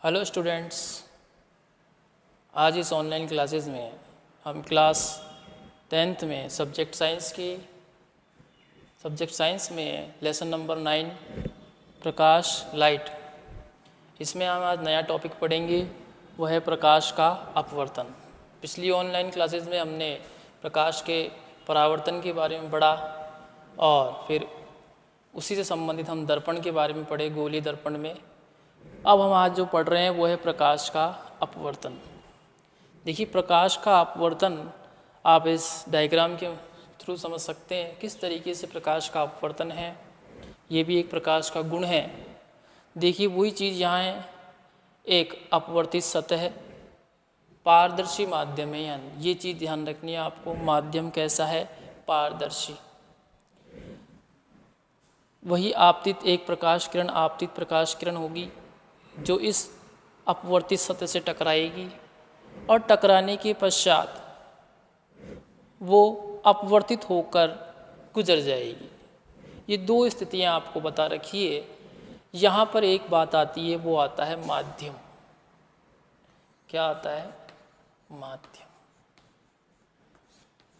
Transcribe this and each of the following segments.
Hello students, आज इस online classes में हम क्लास 10th में सब्जेक्ट साइंस में लेसन नंबर 9 प्रकाश लाइट, इसमें हम आज नया टॉपिक पढ़ेंगे। वह है प्रकाश का अपवर्तन। पिछली ऑनलाइन क्लासेस में हमने प्रकाश के परावर्तन के बारे में पढ़ा और फिर उसी से संबंधित हम दर्पण के बारे में पढ़े, गोलीय दर्पण में। अब हम आज जो पढ़ रहे हैं वो है प्रकाश का अपवर्तन। देखिए, प्रकाश का अपवर्तन आप इस डायग्राम के थ्रू समझ सकते हैं किस तरीके से प्रकाश का अपवर्तन है। ये भी एक प्रकाश का गुण है। देखिए, वही चीज़ यहाँ है, एक अपवर्तित सतह, पारदर्शी माध्यम है। यानी ये चीज़ ध्यान रखनी है आपको, माध्यम कैसा है, पारदर्शी। वही आपतित एक प्रकाश किरण, आपतित प्रकाश किरण होगी जो इस अपवर्तित सतह से टकराएगी और टकराने के पश्चात वो अपवर्तित होकर गुजर जाएगी। ये दो स्थितियां आपको बता रखी है। यहाँ पर एक बात आती है, वो आता है माध्यम। क्या आता है? माध्यम।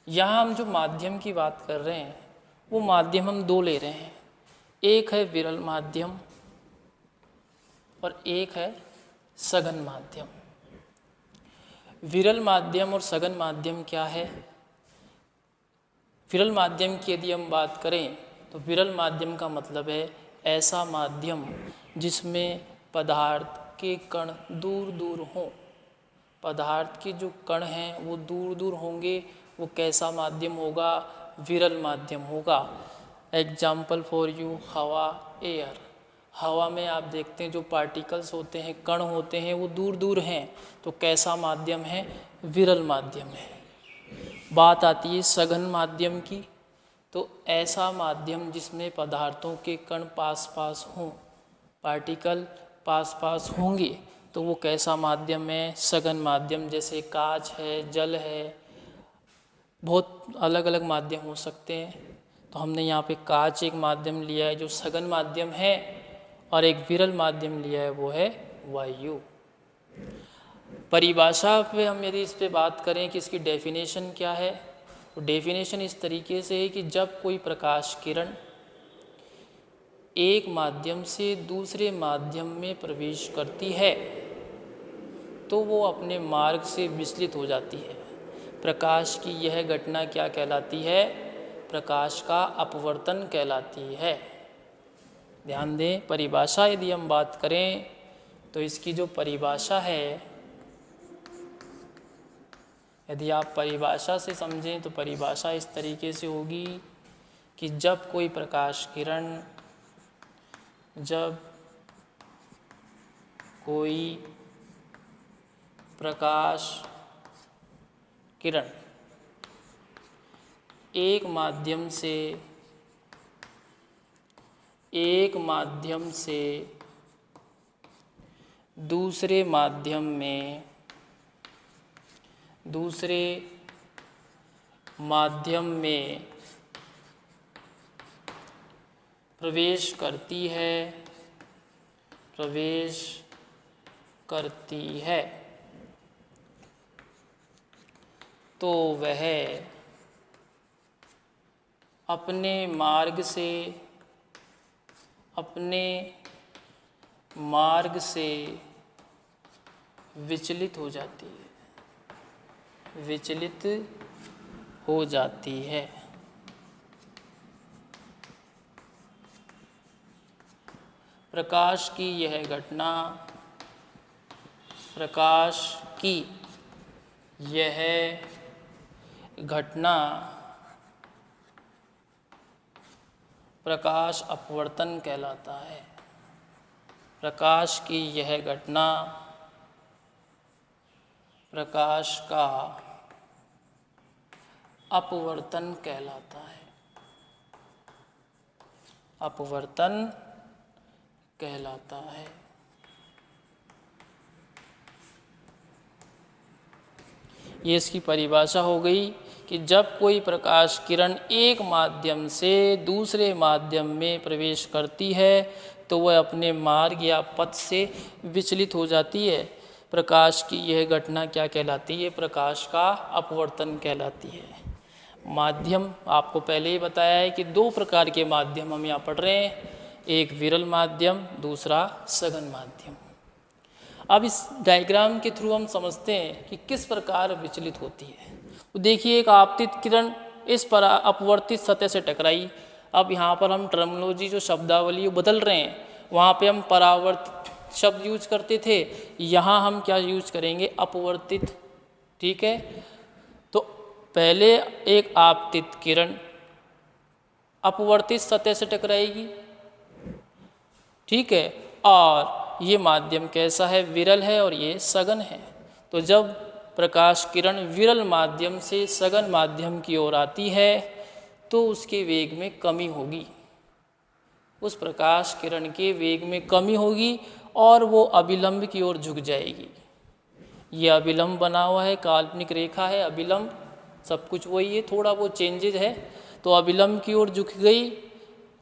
यहाँ हम जो माध्यम की बात कर रहे हैं वो माध्यम हम दो ले रहे हैं। एक है विरल माध्यम और एक है सघन माध्यम। विरल माध्यम और सघन माध्यम क्या है? विरल माध्यम की यदि हम बात करें तो विरल माध्यम का मतलब है ऐसा माध्यम जिसमें पदार्थ के कण दूर दूर हों। पदार्थ के जो कण हैं वो दूर दूर होंगे। वो कैसा माध्यम होगा? विरल माध्यम होगा। एग्जाम्पल फॉर यू, हवा, एयर। हवा में आप देखते हैं जो पार्टिकल्स होते हैं, कण होते हैं, वो दूर दूर हैं। तो कैसा माध्यम है? विरल माध्यम है। बात आती है सघन माध्यम की, तो ऐसा माध्यम जिसमें पदार्थों के कण पास पास हों, पार्टिकल पास पास होंगे, तो वो कैसा माध्यम है? सघन माध्यम। जैसे कांच है, जल है, बहुत अलग अलग माध्यम हो सकते हैं। तो हमने यहाँ पे कांच एक माध्यम लिया है जो सघन माध्यम है, और एक विरल माध्यम लिया है वो है वायु। परिभाषा पे हम यदि इस पे बात करें कि इसकी डेफिनेशन क्या है, तो डेफिनेशन इस तरीके से है कि जब कोई प्रकाश किरण एक माध्यम से दूसरे माध्यम में प्रवेश करती है तो वो अपने मार्ग से विचलित हो जाती है। प्रकाश की यह घटना क्या कहलाती है? प्रकाश का अपवर्तन कहलाती है। ध्यान दें, परिभाषा यदि हम बात करें तो इसकी जो परिभाषा है, यदि आप परिभाषा से समझें तो परिभाषा इस तरीके से होगी कि जब कोई प्रकाश किरण, जब कोई प्रकाश किरण एक माध्यम से दूसरे माध्यम में प्रवेश करती है तो वह अपने मार्ग से विचलित हो जाती है। प्रकाश की यह घटना, प्रकाश अपवर्तन कहलाता है। प्रकाश की यह घटना प्रकाश का अपवर्तन कहलाता है। अपवर्तन कहलाता है। ये इसकी परिभाषा हो गई कि जब कोई प्रकाश किरण एक माध्यम से दूसरे माध्यम में प्रवेश करती है तो वह अपने मार्ग या पथ से विचलित हो जाती है। प्रकाश की यह घटना क्या कहलाती है? प्रकाश का अपवर्तन कहलाती है। माध्यम आपको पहले ही बताया है कि दो प्रकार के माध्यम हम यहाँ पढ़ रहे हैं, एक विरल माध्यम, दूसरा सघन माध्यम। अब इस डायग्राम के थ्रू हम समझते हैं कि किस प्रकार विचलित होती है। तो देखिए, एक आपतित किरण इस पर अपवर्तित सतह से टकराई। अब यहाँ पर हम टर्मिनोलॉजी जो शब्दावली बदल रहे हैं, वहाँ पे हम परावर्तित शब्द यूज करते थे, यहाँ हम क्या यूज करेंगे? अपवर्तित। ठीक है, तो पहले एक आपतित किरण अपवर्तित सतह से टकराएगी, ठीक है, और ये माध्यम कैसा है? विरल है और ये सघन है। तो जब प्रकाश किरण विरल माध्यम से सघन माध्यम की ओर आती है तो उसके वेग में कमी होगी, उस प्रकाश किरण के वेग में कमी होगी और वो अभिलंब की ओर झुक जाएगी। ये अभिलंब बना हुआ है, काल्पनिक रेखा है, अभिलंब, सब कुछ वही है, थोड़ा वो चेंजेज है। तो अभिलंब की ओर झुक गई,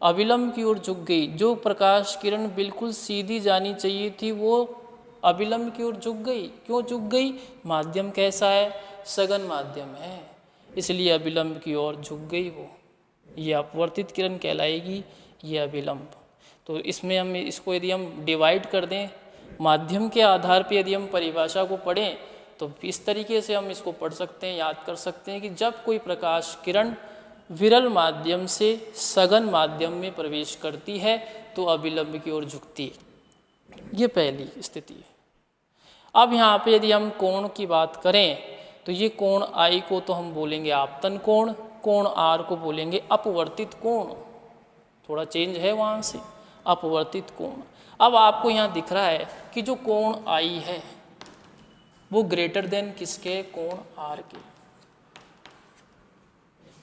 अभिलंब की ओर झुक गई। जो प्रकाश किरण बिल्कुल सीधी जानी चाहिए थी वो अभिलंब की ओर झुक गई। क्यों झुक गई? माध्यम कैसा है? सघन माध्यम है, इसलिए अभिलंब की ओर झुक गई वो। ये अपवर्तित किरण कहलाएगी, ये अभिलंब। तो इसमें हम इसको यदि हम डिवाइड कर दें, माध्यम के आधार पर यदि हम परिभाषा को पढ़ें तो इस तरीके से हम इसको पढ़ सकते हैं, याद कर सकते हैं कि जब कोई प्रकाश किरण विरल माध्यम से सघन माध्यम में प्रवेश करती है तो अभिलंब की ओर झुकती है। ये पहली स्थिति है। अब यहाँ पे यदि हम कोण की बात करें तो ये कोण I को तो हम बोलेंगे आपतन कोण, कोण R को बोलेंगे अपवर्तित कोण। थोड़ा चेंज है वहाँ से, अपवर्तित कोण। अब आपको यहाँ दिख रहा है कि जो कोण I है वो ग्रेटर देन किसके? कोण R के,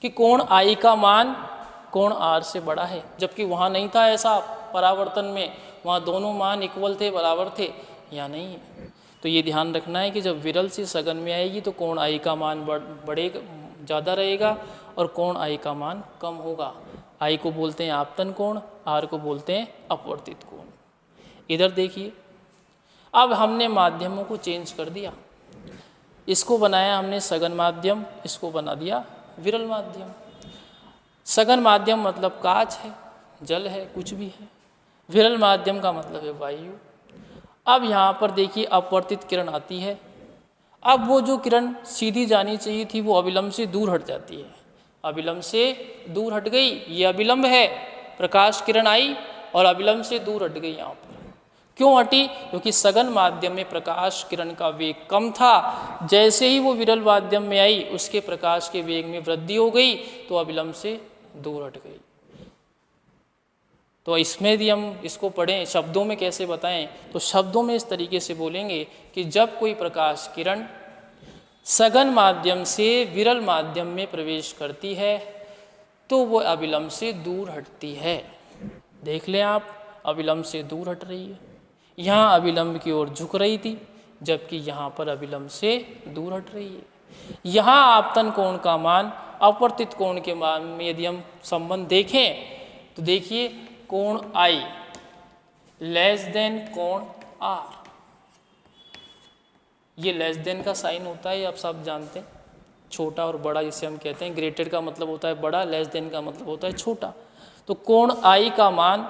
कि कोण I का मान कोण R से बड़ा है, जबकि वहाँ नहीं था ऐसा परावर्तन में, वहाँ दोनों मान इक्वल थे, बराबर थे, यहाँ नहीं है। तो ये ध्यान रखना है कि जब विरल से सघन में आएगी तो कोण I का मान बढ़ेगा, ज़्यादा रहेगा, और कोण I का मान कम होगा। I को बोलते हैं आपतन कोण, R को बोलते हैं अपवर्तित कोण। इधर देखिए, अब हमने माध्यमों को चेंज कर दिया, इसको बनाया हमने सघन माध्यम, इसको बना दिया विरल माध्यम। सघन माध्यम मतलब कांच है, जल है, कुछ भी है। विरल माध्यम का मतलब है वायु। अब यहाँ पर देखिए अपवर्तित किरण आती है। अब वो जो किरण सीधी जानी चाहिए थी वो अभिलंब से दूर हट जाती है, अभिलंब से दूर हट गई। ये अभिलंब है, प्रकाश किरण आई और अभिलंब से दूर हट गई। यहाँ पर क्यों हटी? क्योंकि सघन माध्यम में प्रकाश किरण का वेग कम था, जैसे ही वो विरल माध्यम में आई उसके प्रकाश के वेग में वृद्धि हो गई तो अभिलंब से दूर हट गई। तो इसमें यदि हम इसको पढ़ें, शब्दों में कैसे बताएं, तो शब्दों में इस तरीके से बोलेंगे कि जब कोई प्रकाश किरण सघन माध्यम से विरल माध्यम में प्रवेश करती है तो वो अभिलंब से दूर हटती है। देख लें आप, अभिलंब से दूर हट रही है। यहाँ अभिलंब की ओर झुक रही थी, जबकि यहाँ पर अभिलंब से दूर हट रही है। यहाँ आपतन कोण का मान अपवर्तित कोण के मान में यदि हम संबंध देखें तो देखिए कोण I लेस देन कोण R, ये लेस देन का साइन होता है, आप सब जानते हैं, छोटा और बड़ा जिसे हम कहते हैं। ग्रेटेड का मतलब होता है बड़ा, लेस देन का मतलब होता है छोटा। तो कोण I का मान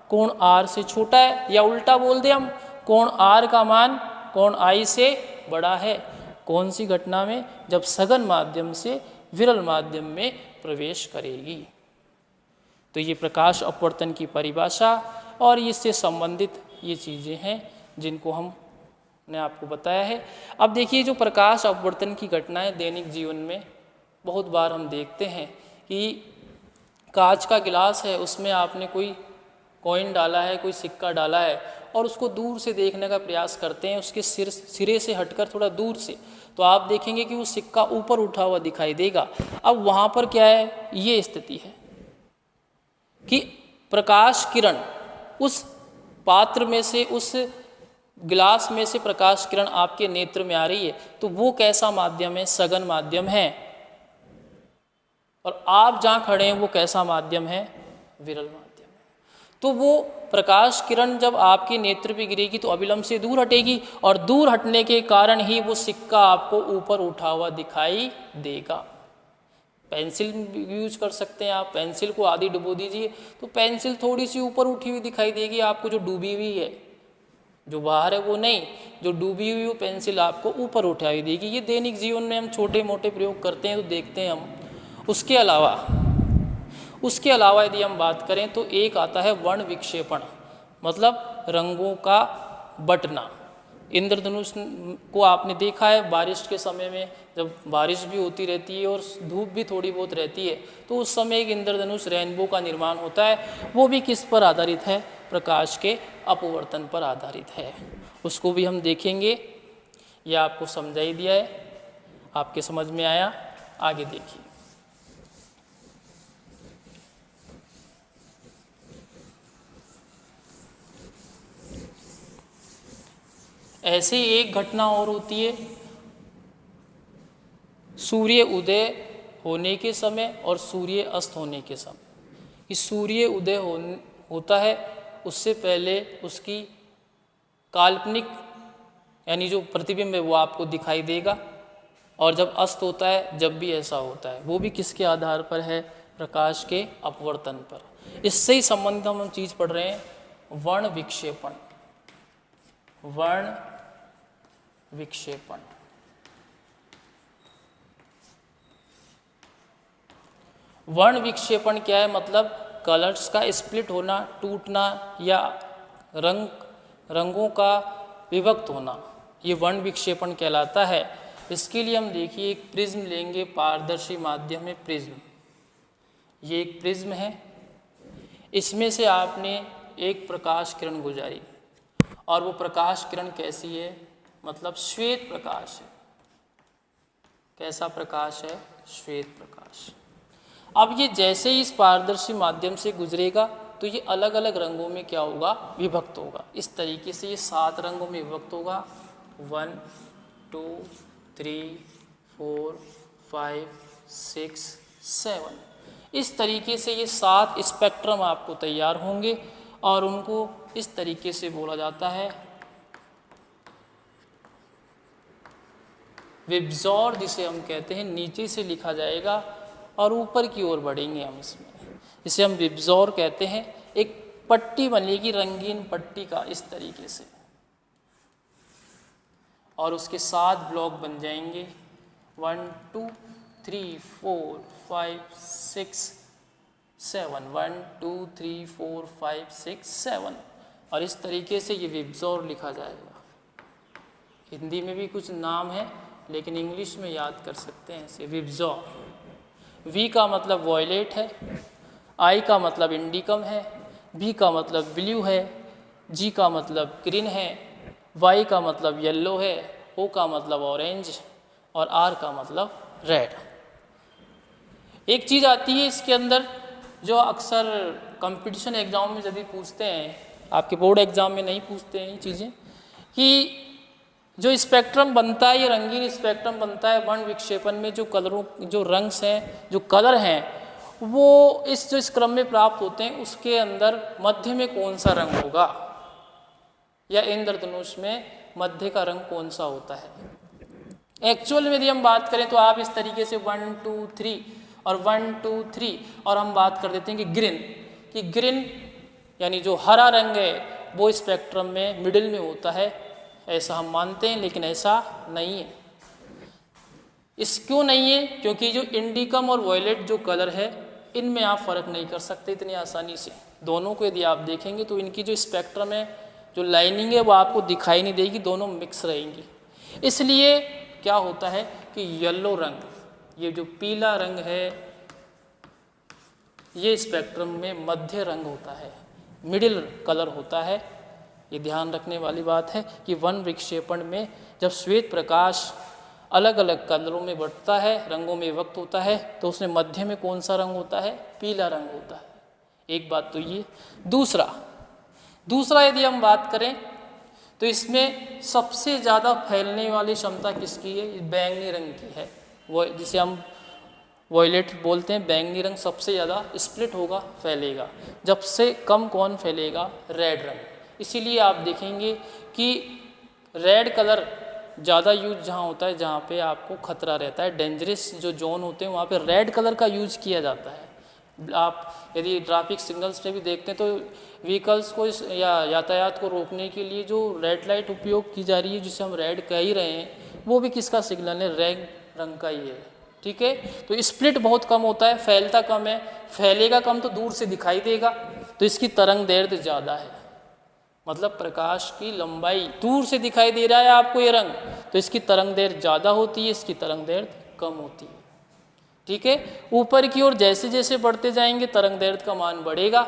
कोण R से छोटा है, या उल्टा बोल दे हम, कोण R का मान कोण I से बड़ा है। कौन सी घटना में? जब सघन माध्यम से विरल माध्यम में प्रवेश करेगी। तो ये प्रकाश अपवर्तन की परिभाषा और इससे संबंधित ये चीज़ें हैं जिनको हमने आपको बताया है। अब देखिए, जो प्रकाश अपवर्तन की घटनाएं दैनिक जीवन में बहुत बार हम देखते हैं कि कांच का गिलास है, उसमें आपने कोई कॉइन डाला है, कोई सिक्का डाला है, और उसको दूर से देखने का प्रयास करते हैं, उसके सिरे से हटकर थोड़ा दूर से, तो आप देखेंगे कि वो सिक्का ऊपर उठा हुआ दिखाई देगा। अब वहाँ पर क्या है? ये स्थिति है कि प्रकाश किरण उस पात्र में से, उस गिलास में से प्रकाश किरण आपके नेत्र में आ रही है, तो वो कैसा माध्यम है? सघन माध्यम है। और आप जहाँ खड़े हैं वो कैसा माध्यम है? विरल माध्यम है। तो वो प्रकाश किरण जब आपके नेत्र पे गिरेगी तो अभिलंब से दूर हटेगी, और दूर हटने के कारण ही वो सिक्का आपको ऊपर उठा हुआ दिखाई देगा। पेंसिल यूज कर सकते हैं आप, पेंसिल को आधी डुबो दीजिए तो पेंसिल थोड़ी सी ऊपर उठी हुई दिखाई देगी आपको, जो डूबी हुई है, जो बाहर है वो नहीं, जो डूबी हुई वो पेंसिल आपको ऊपर उठाई देगी। ये दैनिक जीवन में हम छोटे मोटे प्रयोग करते हैं तो देखते हैं हम। उसके अलावा यदि हम बात करें तो एक आता है वर्ण विक्षेपण, मतलब रंगों का बटना। इंद्रधनुष को आपने देखा है बारिश के समय में, जब बारिश भी होती रहती है और धूप भी थोड़ी बहुत रहती है तो उस समय एक इंद्रधनुष रेनबो का निर्माण होता है। वो भी किस पर आधारित है? प्रकाश के अपवर्तन पर आधारित है। उसको भी हम देखेंगे। यह आपको समझा ही दिया है, आपके समझ में आया? आगे देखिए। ऐसे ही एक घटना और होती है, सूर्य उदय होने के समय और सूर्य अस्त होने के समय। इस सूर्य उदय होता है उससे पहले उसकी काल्पनिक यानी जो प्रतिबिंब है वो आपको दिखाई देगा, और जब अस्त होता है जब भी ऐसा होता है, वो भी किसके आधार पर है? प्रकाश के अपवर्तन पर। इससे ही संबंधित हम चीज़ पढ़ रहे हैं, वर्ण विक्षेपण। वर्ण विक्षेपण वर्ण विक्षेपण क्या है? मतलब कलर्स का स्प्लिट होना, टूटना, या रंगों का विभक्त होना, ये वर्ण विक्षेपण कहलाता है। इसके लिए हम देखिए एक प्रिज्म लेंगे, पारदर्शी माध्यम में प्रिज्म। ये एक प्रिज्म है, इसमें से आपने एक प्रकाश किरण गुजारी, और वो प्रकाश किरण कैसी है? मतलब श्वेत प्रकाश है। कैसा प्रकाश है? श्वेत प्रकाश। अब ये जैसे ही इस पारदर्शी माध्यम से गुजरेगा तो ये अलग अलग रंगों में क्या होगा? विभक्त होगा। इस तरीके से ये 7 रंगों में विभक्त होगा। 1 2 3 4 5 6 7। इस तरीके से ये 7 स्पेक्ट्रम आपको तैयार होंगे, और उनको इस तरीके से बोला जाता है विबजॉर, जिसे हम कहते हैं। नीचे से लिखा जाएगा और ऊपर की ओर बढ़ेंगे हम इसमें, जिसे हम विबजॉर कहते हैं। एक पट्टी बनेगी, रंगीन पट्टी का, इस तरीके से, और उसके 7 ब्लॉक बन जाएंगे। 1 2 3 4 5 6 7। 1 2 3 4 5 6 7, और इस तरीके से ये विबजॉर लिखा जाएगा। हिंदी में भी कुछ नाम है, लेकिन इंग्लिश में याद कर सकते हैं इसे, विबजॉर। वी का मतलब वॉयलेट है, आई का मतलब इंडिकम है, बी का मतलब ब्लू है, जी का मतलब ग्रीन है, वाई का मतलब येलो है, ओ का मतलब ऑरेंज, और आर का मतलब रेड। एक चीज़ आती है इसके अंदर जो अक्सर कंपटीशन एग्जाम में यदि पूछते हैं, आपके बोर्ड एग्जाम में नहीं पूछते हैं ये चीज़ें, कि जो स्पेक्ट्रम बनता है, ये रंगीन स्पेक्ट्रम बनता है वर्ण विक्षेपण में, जो कलरों, जो रंग्स हैं, जो कलर हैं, वो इस क्रम में प्राप्त होते हैं, उसके अंदर मध्य में कौन सा रंग होगा, या इंद्रधनुष में मध्य का रंग कौन सा होता है। एक्चुअल में यदि हम बात करें तो आप इस तरीके से 1 2 3 और 1 2 3, और हम बात कर देते हैं कि ग्रीन यानी जो हरा रंग है वो स्पेक्ट्रम में मिडिल में होता है, ऐसा हम मानते हैं, लेकिन ऐसा नहीं है। क्यों नहीं है? क्योंकि जो इंडिकम और वॉयलेट जो कलर है, इनमें आप फ़र्क नहीं कर सकते इतनी आसानी से। दोनों को यदि आप देखेंगे तो इनकी जो स्पेक्ट्रम है, जो लाइनिंग है, वो आपको दिखाई नहीं देगी, दोनों मिक्स रहेंगी। इसलिए क्या होता है कि येलो रंग, ये जो पीला रंग है, ये स्पेक्ट्रम में मध्य रंग होता है, मिडिल कलर होता है। ये ध्यान रखने वाली बात है कि वर्ण विक्षेपण में जब श्वेत प्रकाश अलग अलग कलरों में बढ़ता है, रंगों में विभक्त होता है, तो उसमें मध्य में कौन सा रंग होता है? पीला रंग होता है। एक बात तो ये। दूसरा यदि हम बात करें तो इसमें सबसे ज़्यादा फैलने वाली क्षमता किसकी है? बैंगनी रंग की है, वो जिसे हम वॉयलेट बोलते हैं, बैंगनी रंग सबसे ज़्यादा स्प्लिट होगा, फैलेगा। जब से कम कौन फैलेगा? रेड रंग। इसीलिए आप देखेंगे कि रेड कलर ज़्यादा यूज जहाँ होता है जहाँ पे आपको खतरा रहता है, डेंजरस जो जोन होते हैं वहाँ पे रेड कलर का यूज किया जाता है। आप यदि ट्रैफिक सिग्नल्स पे भी देखते हैं तो व्हीकल्स को या यातायात को रोकने के लिए जो रेड लाइट उपयोग की जा रही है, जिसे हम रेड कह ही रहे हैं, वो भी किसका सिग्नल है? रेड रंग का ही है। ठीक है, तो स्प्लिट बहुत कम होता है, फैलता कम है, फैलेगा कम तो दूर से दिखाई देगा, तो इसकी तरंग दैर्ध्य ज़्यादा है। मतलब प्रकाश की लंबाई, दूर से दिखाई दे रहा है आपको ये रंग, तो इसकी तरंग दैर्ध्य ज़्यादा होती है, इसकी तरंग दैर्ध्य कम होती है। ठीक है, ऊपर की ओर जैसे जैसे बढ़ते जाएंगे तरंग दैर्ध्य का मान बढ़ेगा,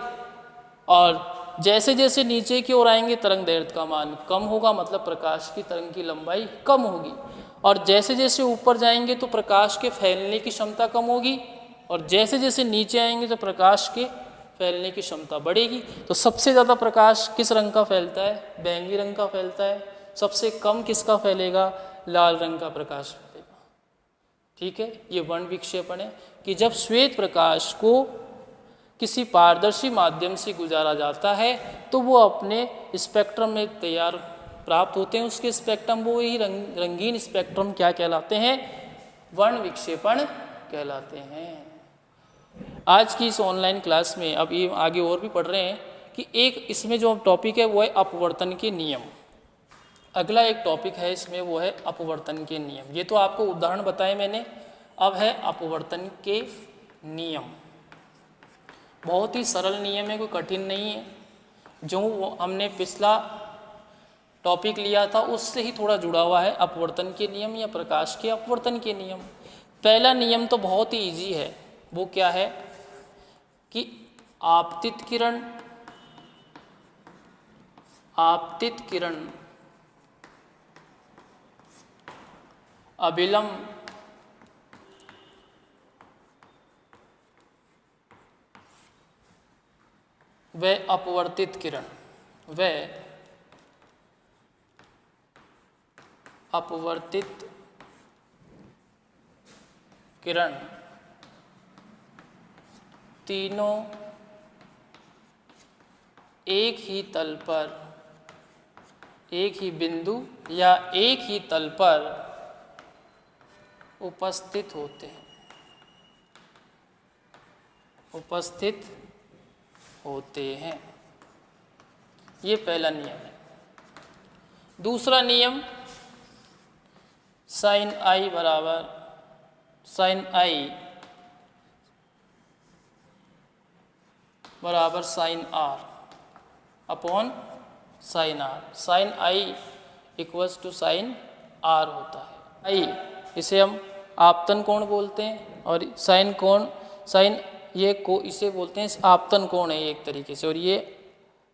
और जैसे जैसे नीचे की ओर आएंगे तरंग दैर्ध्य का मान कम होगा, मतलब प्रकाश की तरंग की लंबाई कम होगी। और जैसे जैसे ऊपर जाएंगे तो प्रकाश के फैलने की क्षमता कम होगी, और जैसे जैसे नीचे आएंगे तो प्रकाश के फैलने की क्षमता बढ़ेगी। तो सबसे ज़्यादा प्रकाश किस रंग का फैलता है? बैंगनी रंग का फैलता है। सबसे कम किसका फैलेगा? लाल रंग का प्रकाश फैलेगा। ठीक है, ये वर्ण विक्षेपण है कि जब श्वेत प्रकाश को किसी पारदर्शी माध्यम से गुजारा जाता है तो वो अपने स्पेक्ट्रम में तैयार प्राप्त होते हैं, उसके स्पेक्ट्रम, वो ही रंगीन स्पेक्ट्रम क्या कहलाते हैं? वर्ण विक्षेपण कहलाते हैं। आज की इस ऑनलाइन क्लास में अब ये आगे और भी पढ़ रहे हैं कि एक इसमें जो टॉपिक है वो है अपवर्तन के नियम। अगला एक टॉपिक है इसमें, वो है अपवर्तन के नियम। ये तो आपको उदाहरण बताए मैंने, अब है अपवर्तन के नियम। बहुत ही सरल नियम है, कोई कठिन नहीं है। जो हमने पिछला टॉपिक लिया था उससे ही थोड़ा जुड़ा हुआ है, अपवर्तन के नियम या प्रकाश के अपवर्तन के नियम। पहला नियम तो बहुत ही इजी है, वो क्या है कि आपतित किरण अविलंब व अपवर्तित किरण तीनों एक ही तल पर, एक ही बिंदु या एक ही तल पर उपस्थित होते हैं। ये पहला नियम है। दूसरा नियम, साइन आई बराबर sine r upon sine r. Sine i equals to sine r होता है। आई इसे हम आपतन कोण बोलते हैं, और साइन ये इसे बोलते हैं आपतन कोण है एक तरीके से, और ये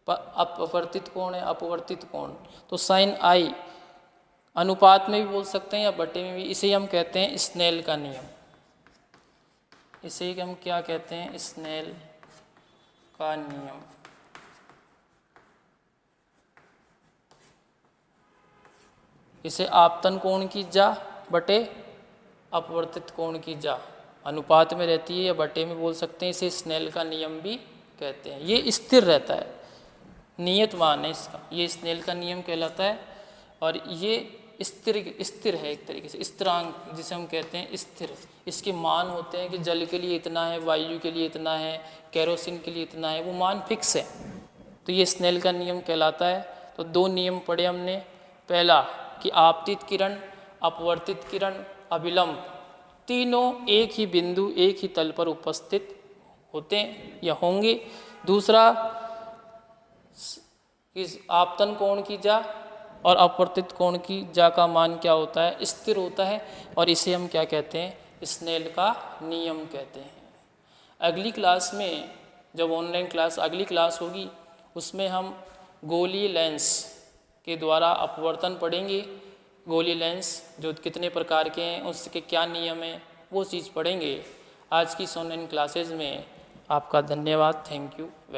अपवर्तित कोण है, अपवर्तित कोण। तो साइन आई अनुपात में भी बोल सकते हैं या बटे में भी। इसे हम कहते हैं स्नेल का नियम। इसे हम क्या कहते हैं? स्नेल का नियम। इसे आपतन कोण की जा बटे अपवर्तित कोण की जा अनुपात में रहती है, या बटे में बोल सकते हैं। इसे स्नेल का नियम भी कहते हैं। ये स्थिर रहता है, नियत मान है इसका, ये स्नेल का नियम कहलाता है। और ये स्थिर है एक तरीके से, स्थिरांक जिसे हम कहते हैं स्थिर। इसके मान होते हैं कि जल के लिए इतना है, वायु के लिए इतना है, केरोसिन के लिए इतना है, वो मान फिक्स है। तो ये स्नेल का नियम कहलाता है। तो दो नियम पढ़े हमने। पहला कि आपतित किरण, अपवर्तित किरण, अभिलंब, तीनों एक ही बिंदु, एक ही तल पर उपस्थित होते हैं या होंगे। दूसरा कि आपतन कोण की जा और अपवर्तित कोण की जा का मान क्या होता है? स्थिर होता है, और इसे हम क्या कहते हैं? स्नेल का नियम कहते हैं। अगली क्लास में, जब ऑनलाइन क्लास अगली क्लास होगी, उसमें हम गोलीय लेंस के द्वारा अपवर्तन पढ़ेंगे। गोलीय लेंस जो कितने प्रकार के हैं, उसके क्या नियम हैं, वो चीज़ पढ़ेंगे। आज की ऑनलाइन क्लासेज में आपका धन्यवाद। Thank you.